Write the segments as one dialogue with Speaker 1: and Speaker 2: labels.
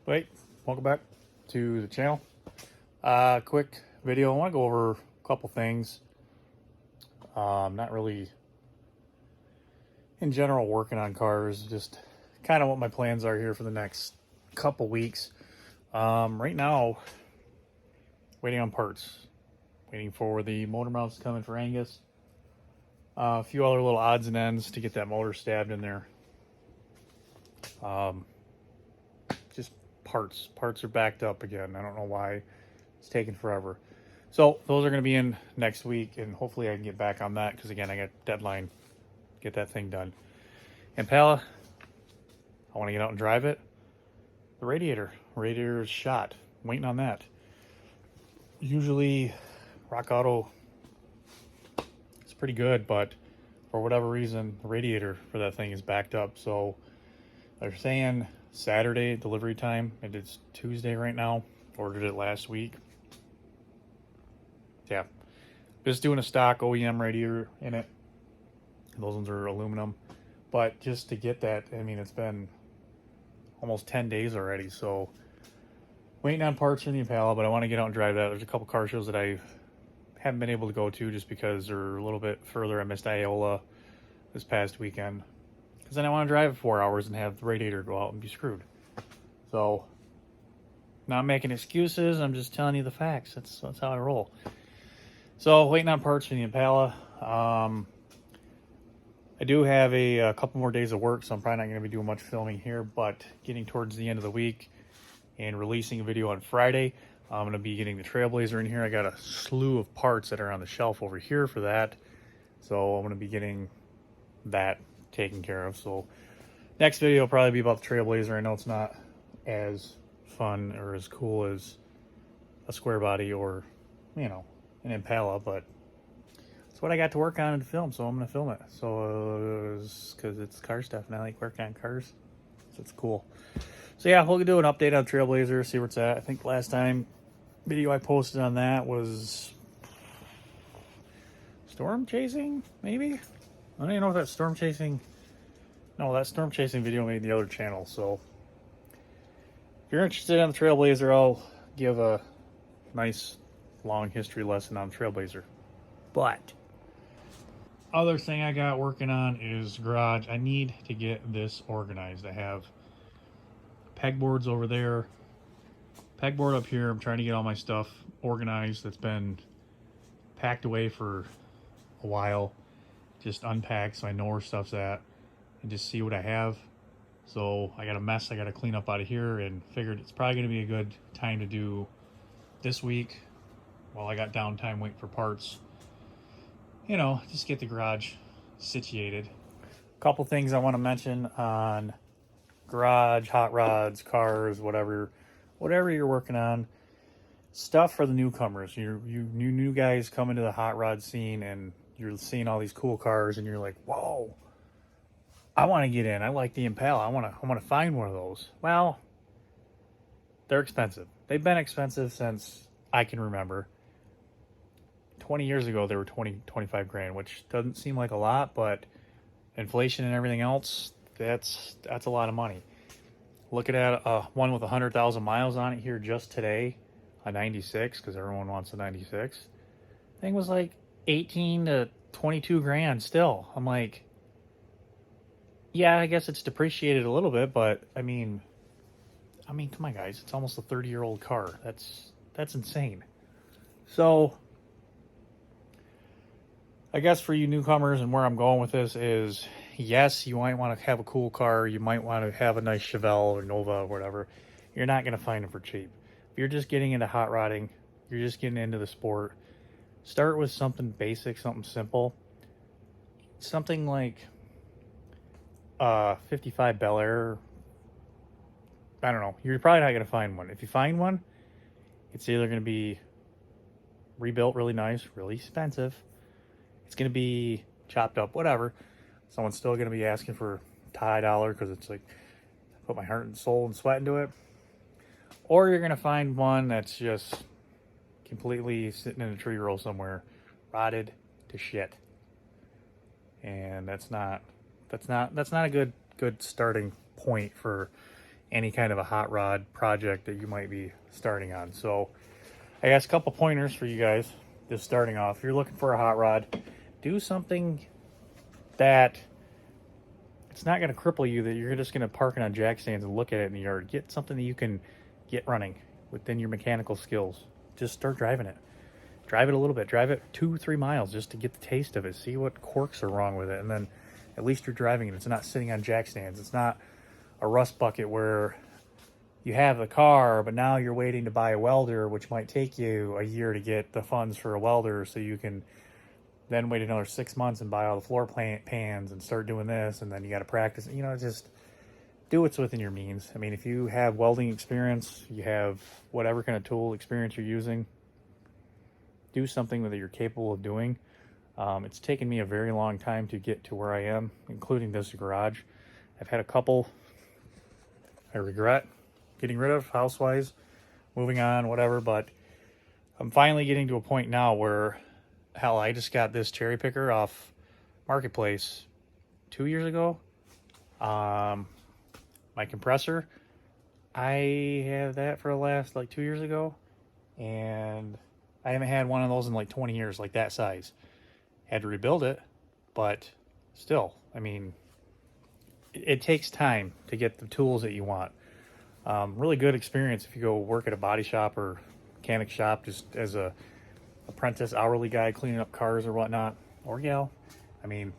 Speaker 1: Wait, welcome back to the channel. Quick video. I want to go over a couple things. Not really in general working on cars, just kind of what my plans are here for the next couple weeks. Right now, waiting on parts, waiting for the motor mounts coming for Angus. A few other little odds and ends to get that motor stabbed in there. Just parts are backed up again. I don't know why it's taking forever. So those are going to be in next week, and hopefully I can get back on that because again I got deadline, get that thing done. Impala, I want to get out and drive it. The radiator is shot. I'm waiting on that. Usually Rock Auto, it's pretty good, but for whatever reason the radiator for that thing is backed up. So they're saying Saturday delivery time, and it's Tuesday right now. Ordered it last week. Yeah, just doing a stock OEM radiator in it. Those ones are aluminum, but just to get that, I mean, it's been almost 10 days already. So waiting on parts for the Impala, but I want to get out and drive that. There's a couple car shows that I haven't been able to go to just because they're a little bit further. I missed Iola this past weekend because then I want to drive 4 hours and have the radiator go out and be screwed. So not making excuses, I'm just telling you the facts. That's how I roll. So waiting on parts for the Impala. I do have a couple more days of work, so I'm probably not going to be doing much filming here, but getting towards the end of the week and releasing a video on Friday. I'm going to be getting the Trailblazer in here. I got a slew of parts that are on the shelf over here for that, so I'm going to be getting that taken care of. So next video will probably be about the Trailblazer. I know it's not as fun or as cool as a square body or, you know, an Impala, but it's what I got to work on and film, so I'm going to film it. So, because it's car stuff and I like working on cars, so it's cool. So yeah, we'll do an update on Trailblazer, see where it's at. I think last time video I posted on that was storm chasing, maybe? I don't even know if that's storm chasing. No, that storm chasing video made the other channel, so if you're interested in the Trailblazer, I'll give a nice long history lesson on Trailblazer. But other thing I got working on is garage. I need to get this organized. I have pegboards over there, pegboard up here. I'm trying to get all my stuff organized that's been packed away for a while. Just unpack so I know where stuff's at and just see what I have. So I got a mess I got to clean up out of here, and figured it's probably going to be a good time to do this week while I got downtime waiting for parts. You know, just get the garage situated. A couple things I want to mention on garage, hot rods, cars, whatever you're working on. Stuff for the newcomers. You new guys coming to the hot rod scene, and you're seeing all these cool cars, and you're like, whoa, I want to get in. I like the Impala. I want to find one of those. Well, they're expensive. They've been expensive since I can remember. 20 years ago, they were 25 grand, which doesn't seem like a lot, but inflation and everything else, that's a lot of money. Looking at one with 100,000 miles on it here just today, a 96, because everyone wants a 96. Thing was like 18 to 22 grand still. I'm like, yeah, I guess it's depreciated a little bit, but I mean, come on, guys, it's almost a 30-year-old car. That's insane. So I guess for you newcomers, and where I'm going with this is, yes, you might want to have a cool car. You might want to have a nice Chevelle or Nova or whatever. You're not going to find them for cheap. If you're just getting into hot rodding, you're just getting into the sport, start with something basic, something simple. Something like 55 Bel Air. I don't know. You're probably not going to find one. If you find one, it's either going to be rebuilt really nice, really expensive. It's going to be chopped up, whatever. Someone's still going to be asking for $10 because it's like, I put my heart and soul and sweat into it. Or you're going to find one that's just completely sitting in a tree row somewhere, rotted to shit. And that's not a good starting point for any kind of a hot rod project that you might be starting on. So I got a couple pointers for you guys just starting off. If you're looking for a hot rod, do something that it's not going to cripple you, that you're just going to park it on jack stands and look at it in the yard. Get something that you can get running within your mechanical skills. Just start driving it. Drive it a little bit. Drive it 2-3 miles just to get the taste of it. See what quirks are wrong with it. And then at least you're driving it. It's not sitting on jack stands. It's not a rust bucket where you have the car, but now you're waiting to buy a welder, which might take you a year to get the funds for a welder, so you can then wait another 6 months and buy all the floor pans and start doing this, and then you got to practice. You know, just do what's within your means. I mean, if you have welding experience, you have whatever kind of tool experience you're using, do something that you're capable of doing. It's taken me a very long time to get to where I am, including this garage. I've had a couple I regret getting rid of, house-wise, moving on, whatever, but I'm finally getting to a point now where, hell, I just got this cherry picker off Marketplace 2 years ago. My compressor, I have that for the last like 2 years ago, and I haven't had one of those in like 20 years, like that size. Had to rebuild it, but still, I mean, it takes time to get the tools that you want. Really good experience if you go work at a body shop or mechanic shop, just as a apprentice hourly guy cleaning up cars or whatnot, or gal. I mean,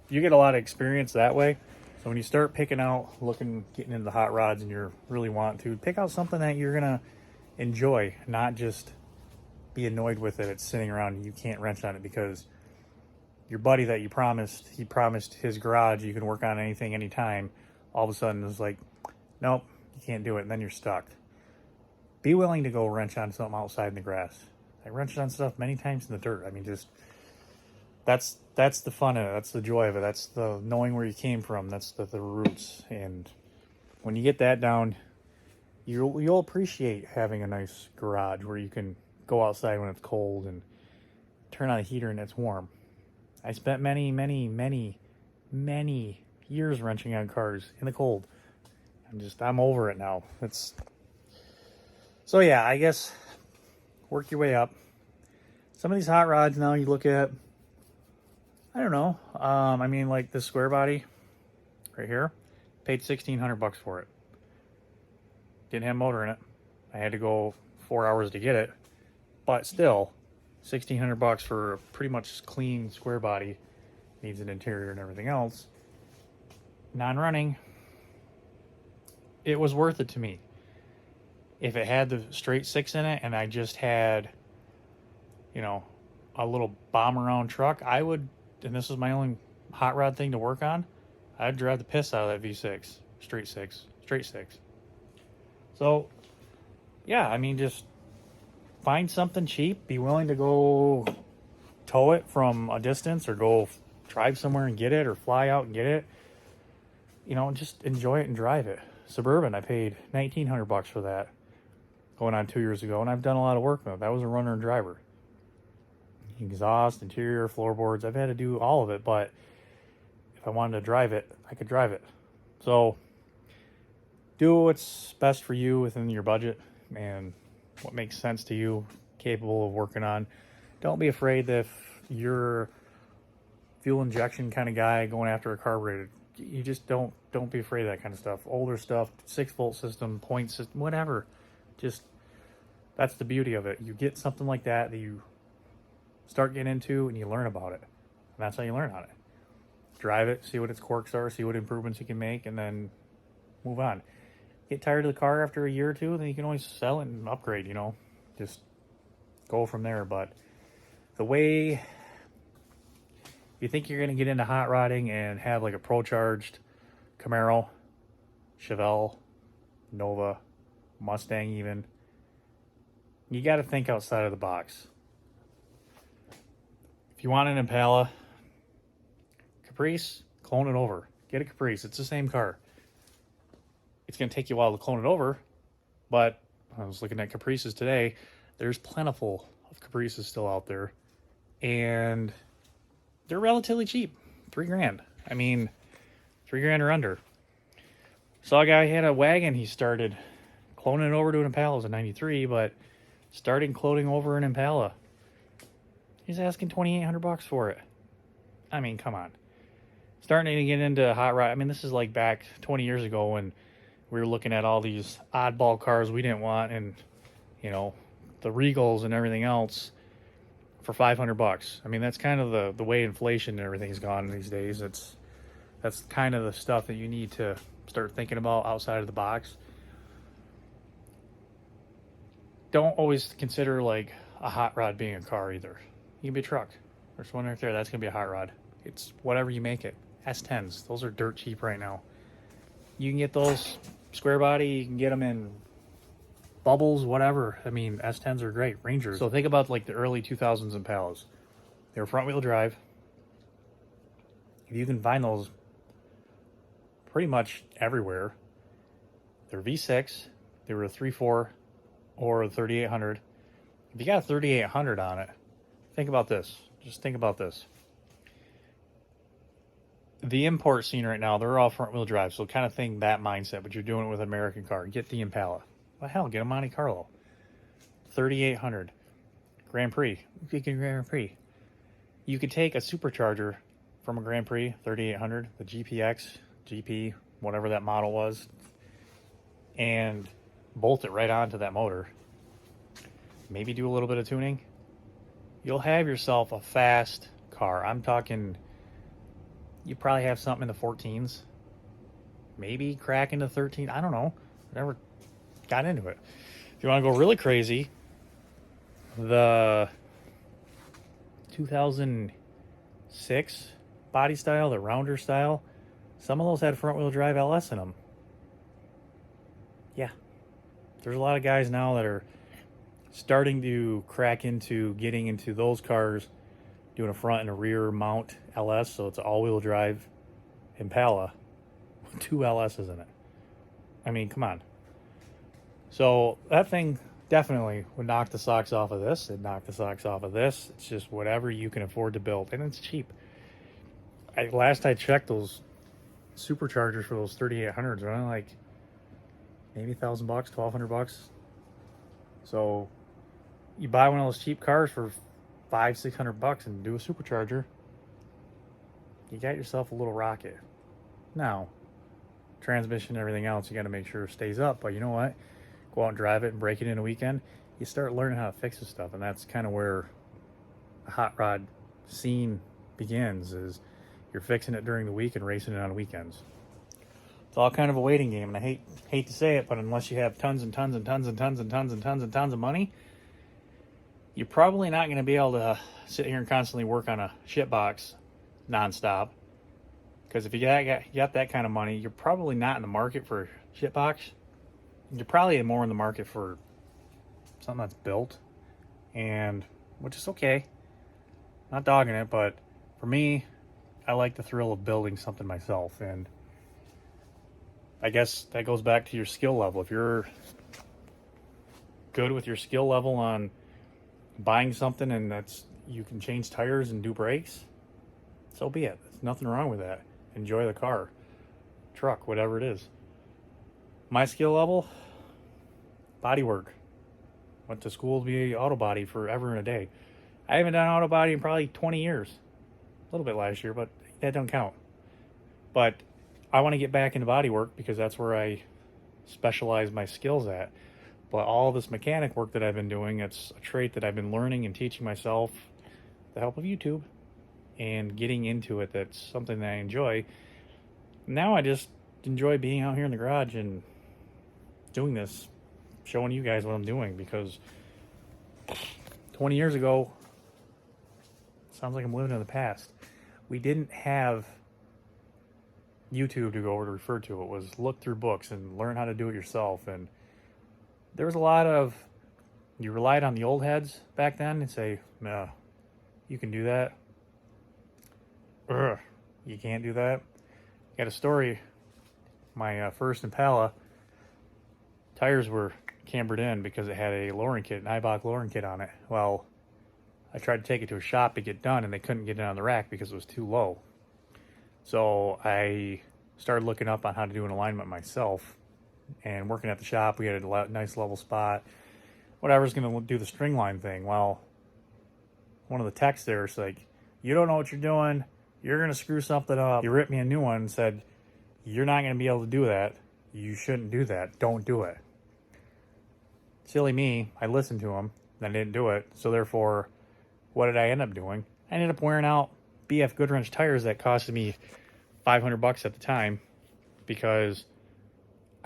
Speaker 1: you get a lot of experience that way. So when you start picking out, getting into the hot rods, and you're really wanting to pick out something that you're gonna enjoy, not just be annoyed with it. It's sitting around and you can't wrench on it because your buddy that he promised his garage you can work on anything anytime, all of a sudden it's like, nope, you can't do it, and then you're stuck. Be willing to go wrench on something outside in the grass. I wrenched on stuff many times in the dirt. I mean, just that's the fun of it. That's the joy of it. That's the knowing where you came from. That's the roots. And when you get that down, you'll appreciate having a nice garage where you can go outside when it's cold and turn on a heater and it's warm. I spent many years wrenching on cars in the cold. I'm over it now. So yeah, I guess work your way up. Some of these hot rods now you look at, I don't know. I mean, like this square body right here, paid $1,600 for it. Didn't have a motor in it. I had to go 4 hours to get it, but still, $1,600 for a pretty much clean square body. Needs an interior and everything else. Non-running. It was worth it to me. If it had the straight 6 in it and I just had, you know, a little bomb around truck, I would, and this is my only hot rod thing to work on, I'd drive the piss out of that V6. Straight six. So, yeah, I mean, just find something cheap. Be willing to go tow it from a distance or go drive somewhere and get it or fly out and get it. You know, just enjoy it and drive it. Suburban, I paid $1,900 for that going on 2 years ago, and I've done a lot of work with it. That was a runner and driver. Exhaust, interior, floorboards, I've had to do all of it, but if I wanted to drive it, I could drive it. So do what's best for you within your budget and what makes sense to you, capable of working on. Don't be afraid that if you're fuel injection kind of guy going after a carburetor, you just don't be afraid of that kind of stuff. Older stuff, 6-volt system, point system, whatever. Just, that's the beauty of it. You get something like that you start getting into and you learn about it. And that's how you learn on it. Drive it, see what its quirks are, see what improvements you can make, and then move on. Get tired of the car after a year or two, then you can always sell it and upgrade, you know. Just go from there. But the way you think you're going to get into hot rodding and have like a pro-charged Camaro, Chevelle, Nova, Mustang even, you got to think outside of the box. If you want an Impala, Caprice, clone it over. Get a Caprice. It's the same car. It's going to take you a while to clone it over, but I was looking at Caprices today. There's plentiful of Caprices still out there, and they're relatively cheap. $3,000. I mean, $3,000 or under. Saw a guy had a wagon he started cloning it over to an Impala. It was a 93, but starting cloning over an Impala. He's asking $2,800 for it. I mean, come on. Starting to get into hot rod. I mean, this is like back 20 years ago when we were looking at all these oddball cars we didn't want, and you know, the Regals and everything else for $500. I mean, that's kind of the way inflation and everything's gone these days. That's kind of the stuff that you need to start thinking about outside of the box. Don't always consider like a hot rod being a car either. You can be a truck. There's one right there. That's gonna be a hot rod. It's whatever you make it. S10s. Those are dirt cheap right now. You can get those square body. You can get them in bubbles, whatever. I mean, S10s are great. Rangers. So think about like the early 2000s Impalas. They were front wheel drive. You can find those pretty much everywhere. They're V6. They were a 3.4 or a 3800. If you got a 3800 on it, think about this. Just think about this. The import scene right now, they're all front wheel drive, so kind of think that mindset, but you're doing it with an American car. Get the Impala. Well, hell, get a Monte Carlo. 3800. Grand Prix. You could get a Grand Prix. You could take a supercharger from a Grand Prix, 3800, the GPX, GP, whatever that model was, and bolt it right onto that motor. Maybe do a little bit of tuning. You'll have yourself a fast car. I'm talking, you probably have something in the 14s. Maybe crack into 13. I don't know. Never got into it. If you want to go really crazy, the 2006 body style, the rounder style, some of those had front wheel drive LS in them. Yeah. There's a lot of guys now that are starting to crack into getting into those cars, doing a front and a rear mount LS, so it's all-wheel drive Impala with 2 LSs in it. I mean, come on. So that thing definitely would knock the socks off of this. It'd knock the socks off of this. It's just whatever you can afford to build, and it's cheap. Last I checked, those superchargers for those 3800s are only like maybe $1,000, $1,200. So you buy one of those cheap cars for $500-600 and do a supercharger, you got yourself a little rocket. Now, transmission and everything else, you got to make sure it stays up. But you know what? Go out and drive it and break it in a weekend. You start learning how to fix this stuff, and that's kind of where the hot rod scene begins. Is you're fixing it during the week and racing it on weekends. It's all kind of a waiting game, and I hate to say it, but unless you have tons and tons and tons and tons and tons and tons and tons of money, you're probably not going to be able to sit here and constantly work on a shit box nonstop. Because if you got that kind of money, you're probably not in the market for a shit box. You're probably more in the market for something that's built, and which is okay. Not dogging it, but for me, I like the thrill of building something myself, and I guess that goes back to your skill level. If you're good with your skill level on buying something and you can change tires and do brakes, so be it. There's nothing wrong with that. Enjoy the car, truck, whatever it is. My skill level, body work. Went to school to be auto body forever and a day. I haven't done auto body in probably 20 years. A little bit last year, but that don't count. But I want to get back into body work because that's where I specialize my skills at. But all this mechanic work that I've been doing, it's a trait that I've been learning and teaching myself with the help of YouTube and getting into it. That's something that I enjoy. Now I just enjoy being out here in the garage and doing this, showing you guys what I'm doing, because 20 years ago, sounds like I'm living in the past. We didn't have YouTube to go over to refer to. It was look through books and learn how to do it yourself. And there was a lot of, you relied on the old heads back then and say, no, you can do that. You can't do that. Got a story. My first Impala, tires were cambered in because it had a lowering kit, an Ibach lowering kit on it. Well, I tried to take it to a shop to get done, and they couldn't get it on the rack because it was too low. So I started looking up on how to do an alignment myself. And working at the shop, we had a nice level spot. Whatever's going to do the string line thing. Well, one of the techs there is like, you don't know what you're doing. You're going to screw something up. He ripped me a new one and said, you're not going to be able to do that. You shouldn't do that. Don't do it. Silly me. I listened to him. Then I didn't do it. So therefore, what did I end up doing? I ended up wearing out BF Goodwrench tires that costed me $500 at the time because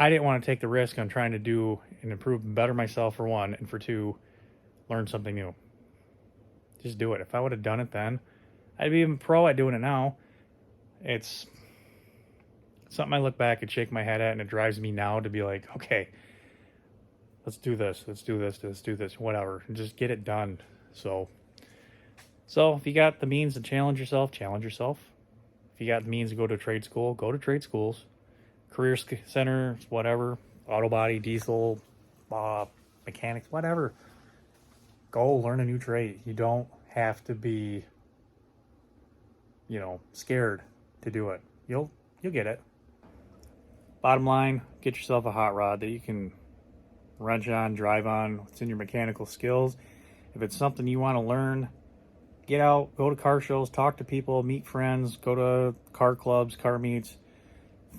Speaker 1: I didn't want to take the risk on trying to do and improve and better myself for one, and for two, learn something new. Just do it. If I would have done it then, I'd be even pro at doing it now. It's something I look back and shake my head at, and it drives me now to be like, okay, let's do this, whatever, and just get it done. So if you got the means to challenge yourself, challenge yourself. If you got the means to go to trade school, go to trade schools. Career centers, whatever, auto body, diesel, mechanics, whatever. Go learn a new trade. You don't have to be, scared to do it. You'll get it. Bottom line, get yourself a hot rod that you can wrench on, drive on. It's in your mechanical skills. If it's something you want to learn, get out, go to car shows, talk to people, meet friends, go to car clubs, car meets.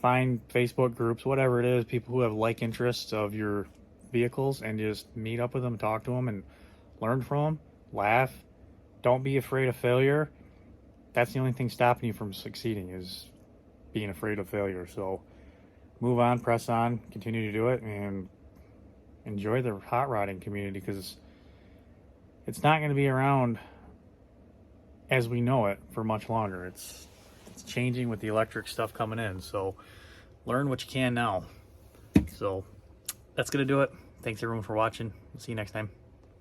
Speaker 1: Find Facebook groups, whatever it is, people who have like interests of your vehicles, and just meet up with them, talk to them, and learn from them, laugh. Don't be afraid of failure. That's the only thing stopping you from succeeding, is being afraid of failure. So move on, press on, continue to do it, and enjoy the hot rodding community, because it's not going to be around as we know it for much longer. It's changing with the electric stuff coming in, so learn what you can now. So that's gonna do it. Thanks everyone for watching. See you next time.